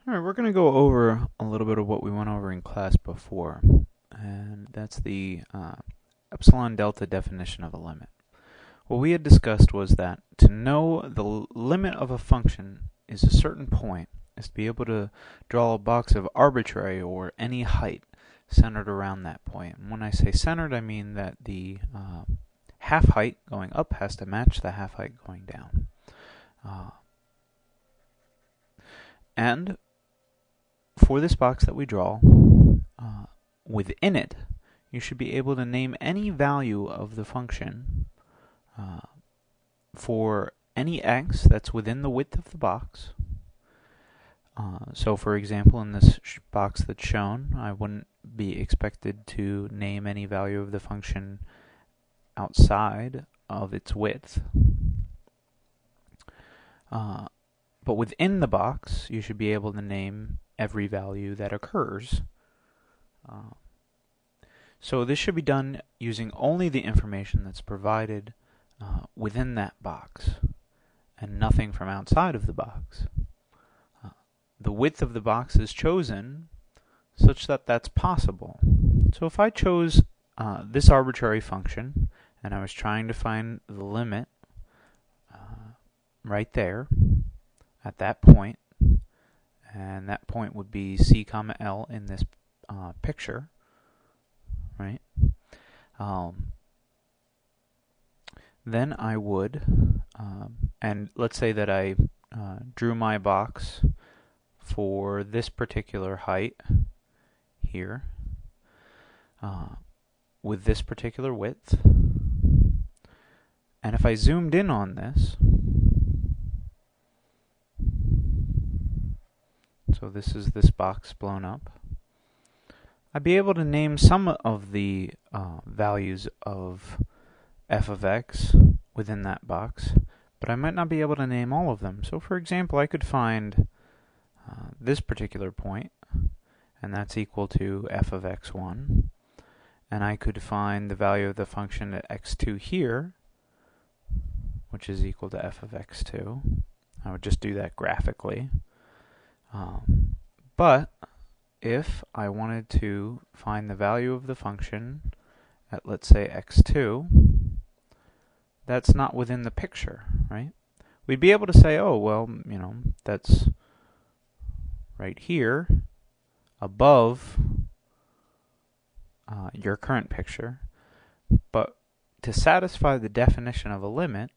Alright, we're going to go over a little bit of what we went over in class before, and that's the epsilon delta definition of a limit. What we had discussed was that to know the limit of a function is a certain point, is to be able to draw a box of arbitrary or any height centered around that point. And when I say centered, I mean that the half height going up has to match the half height going down. And for this box that we draw, within it, you should be able to name any value of the function for any x that's within the width of the box. So for example, in this box that's shown, I wouldn't be expected to name any value of the function outside of its width. But within the box, you should be able to name every value that occurs. So this should be done using only the information that's provided within that box, and nothing from outside of the box. The width of the box is chosen such that that's possible. So if I chose this arbitrary function, and I was trying to find the limit right there, at that point, and that point would be c comma L in this picture, right? Then I would, and let's say that I drew my box for this particular height here, with this particular width, and if I zoomed in on this, so this is this box blown up, I'd be able to name some of the values of f of x within that box, but I might not be able to name all of them. So for example, I could find this particular point, and that's equal to f of x1, and I could find the value of the function at x2 here, which is equal to f of x2. I would just do that graphically. But if I wanted to find the value of the function at, let's say, x2, that's not within the picture, right? We'd be able to say, oh, well, you know, that's right here above your current picture. But to satisfy the definition of a limit,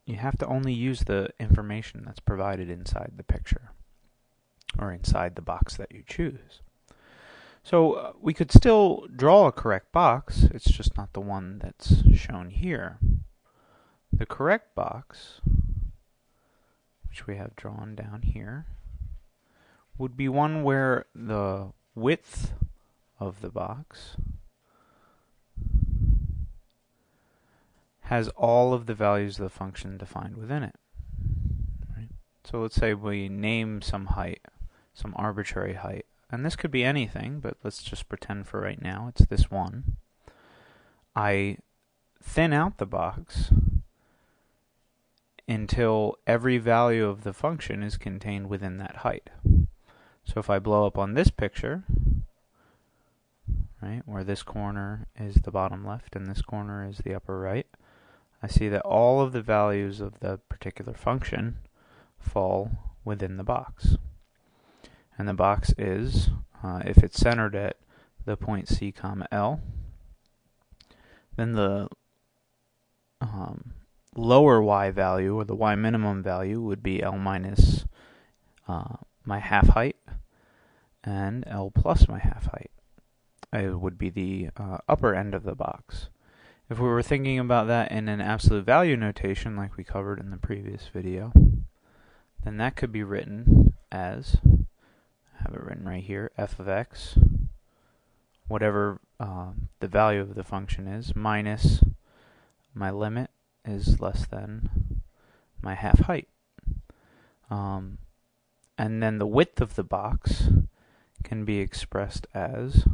you have to only use the information that's provided inside the picture, or inside the box that you choose. So we could still draw a correct box, it's just not the one that's shown here. The correct box, which we have drawn down here, would be one where the width of the box has all of the values of the function defined within it. Right? So let's say we name some height, some arbitrary height, and this could be anything, but let's just pretend for right now it's this one. I thin out the box until every value of the function is contained within that height. So if I blow up on this picture, right, where this corner is the bottom left and this corner is the upper right, I see that all of the values of the particular function fall within the box. And the box is, if it's centered at the point c comma L, then the lower y value, or the y minimum value, would be L minus my half height, and L plus my half height. It would be the upper end of the box. If we were thinking about that in an absolute value notation like we covered in the previous video, then that could be written as, I have it written right here, f of x, whatever the value of the function is, minus my limit is less than my half height. And then the width of the box can be expressed as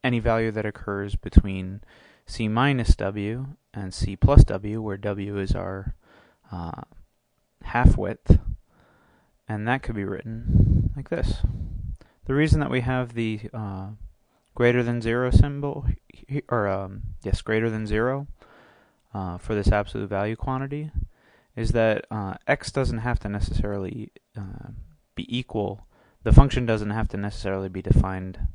any value that occurs between c minus w and c plus w, where w is our half width, and that could be written like this. The reason that we have the greater than 0 symbol, greater than 0 for this absolute value quantity, is that x doesn't have to necessarily be equal. The function doesn't have to necessarily be defined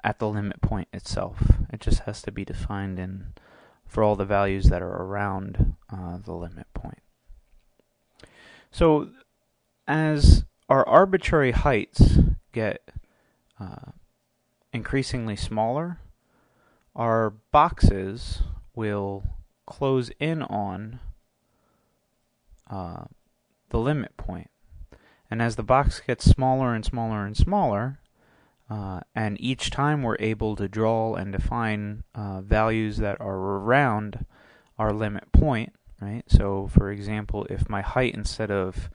at the limit point itself. It just has to be defined for all the values that are around the limit point. So as our arbitrary heights get increasingly smaller, our boxes will close in on the limit point. And as the box gets smaller and smaller and smaller, and each time we're able to draw and define values that are around our limit point, right? So for example, if my height instead of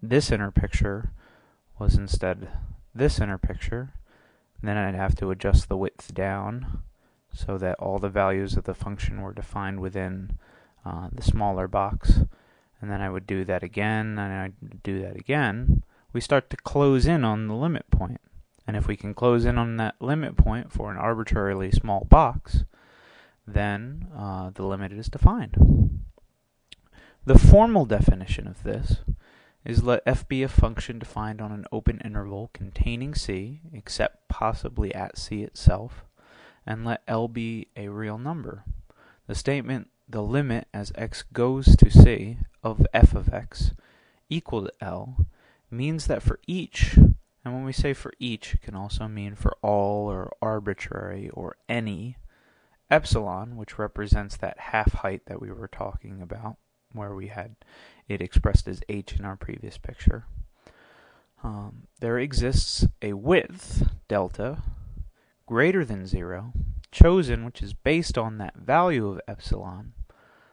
this inner picture was instead this inner picture, then I'd have to adjust the width down so that all the values of the function were defined within the smaller box. And then I would do that again, and I'd do that again. We start to close in on the limit point. And if we can close in on that limit point for an arbitrarily small box, then the limit is defined. The formal definition of this is let f be a function defined on an open interval containing c, except possibly at c itself, and let L be a real number. The statement, the limit as x goes to c of f of x equal to L, means that for each, and when we say for each, it can also mean for all or arbitrary or any, epsilon, which represents that half height that we were talking about, where we had it expressed as h in our previous picture. There exists a width, delta, greater than 0, chosen, which is based on that value of epsilon,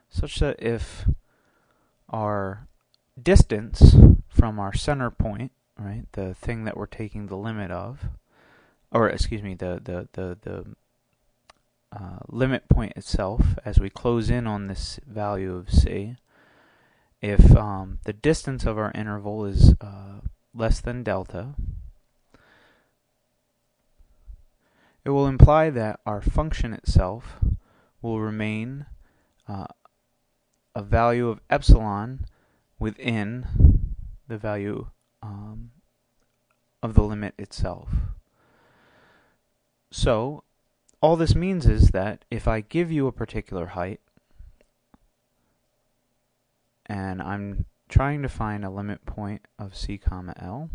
such that if our distance from our center point, right, the thing that we're taking the limit of, or excuse me, the limit point itself, as we close in on this value of c, if the distance of our interval is less than delta, it will imply that our function itself will remain a value of epsilon within the value of the limit itself. So all this means is that if I give you a particular height, and I'm trying to find a limit point of c comma L,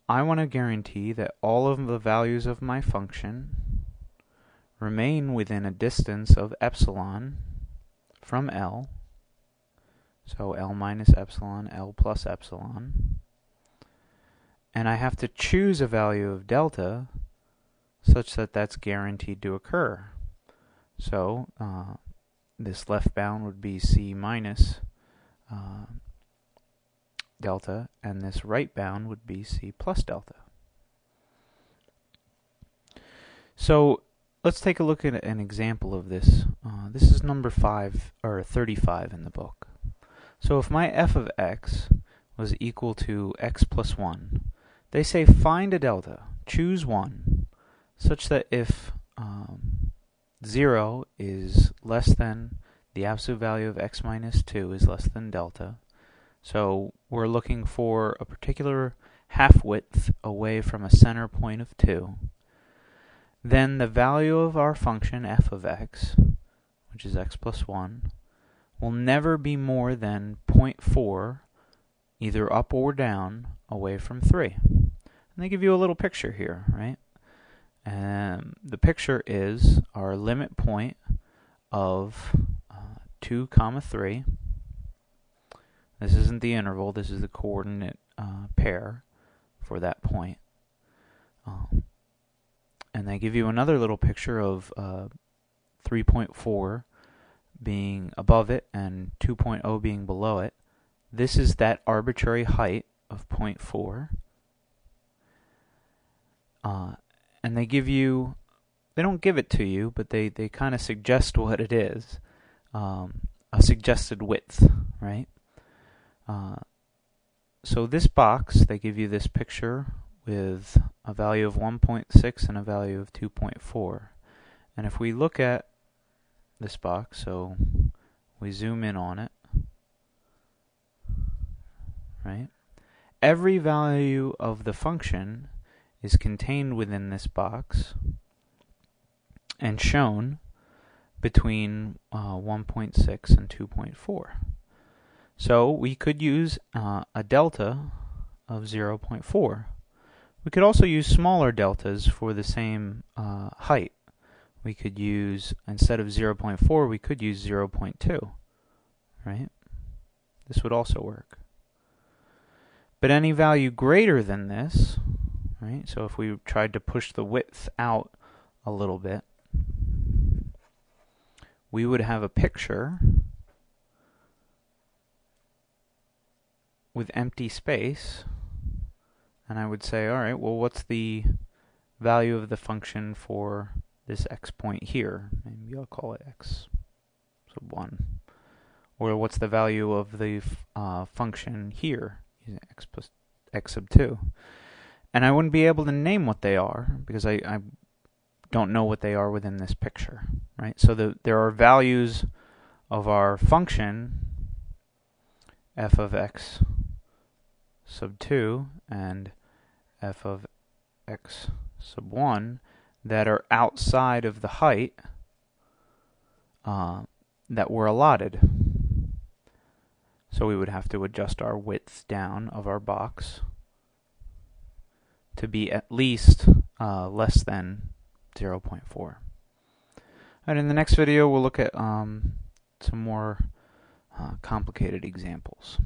I want to guarantee that all of the values of my function remain within a distance of epsilon from L, so L minus epsilon, L plus epsilon, and I have to choose a value of delta such that that's guaranteed to occur. So this left bound would be c minus delta, and this right bound would be c plus delta. So let's take a look at an example of this. This is number 35 in the book. So if my f of x was equal to x plus 1, they say find a delta, choose 1, such that if 0 is less than the absolute value of x minus 2 is less than delta, so we're looking for a particular half width away from a center point of 2, then the value of our function f of x, which is x plus 1, will never be more than 0.4, either up or down, away from 3. And they give you a little picture here, right? And the picture is our limit point of 2 comma 3. This isn't the interval, this is the coordinate pair for that point. And they give you another little picture of 3.4 being above it and 2.0 being below it. This is that arbitrary height of 0.4. And they give you, they don't give it to you, but they kind of suggest what it is. a suggested width, right? So this box, they give you this picture with a value of 1.6 and a value of 2.4. And if we look at this box, so we zoom in on it, right? Every value of the function is contained within this box and shown between 1.6 and 2.4. So we could use a delta of 0.4. We could also use smaller deltas for the same height. We could use, instead of 0.4, we could use 0.2, right? This would also work. But any value greater than this, right? So if we tried to push the width out a little bit, we would have a picture with empty space, and I would say, all right, well, what's the value of the function for this x point here? Maybe I'll call it x sub 1. Or what's the value of the function here, using x plus x sub 2? And I wouldn't be able to name what they are because I don't know what they are within this picture, right? So there are values of our function f of x sub 2 and f of x sub 1 that are outside of the height that were allotted. So we would have to adjust our width down of our box to be at least less than 0.4. And in the next video, we'll look at some more complicated examples.